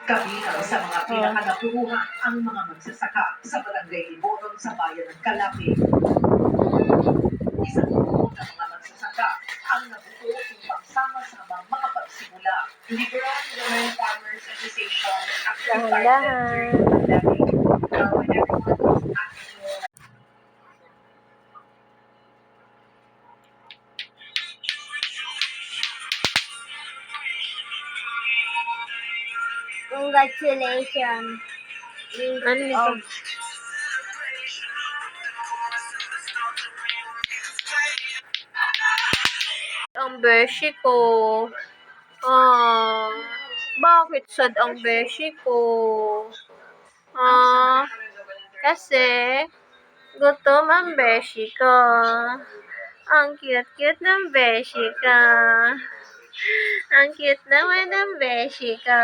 Kabilang sa mga pinakanapuruhan ang mga magsasaka sa Barangay Liboron sa bayan ng Calape. Isang grupo ng mga magsasaka ang nabuo upang sama-samang makapagsimula. Liberal Women Farmers Association actually started during the pandemic when everyone was actually Congratulations. Ano? Ang beshi ko. Bakit sad ang beshi ko? Kasi gutom ang beshi ko. Ang cute-cute ng beshi ka. Ang cute naman ng beshi ka.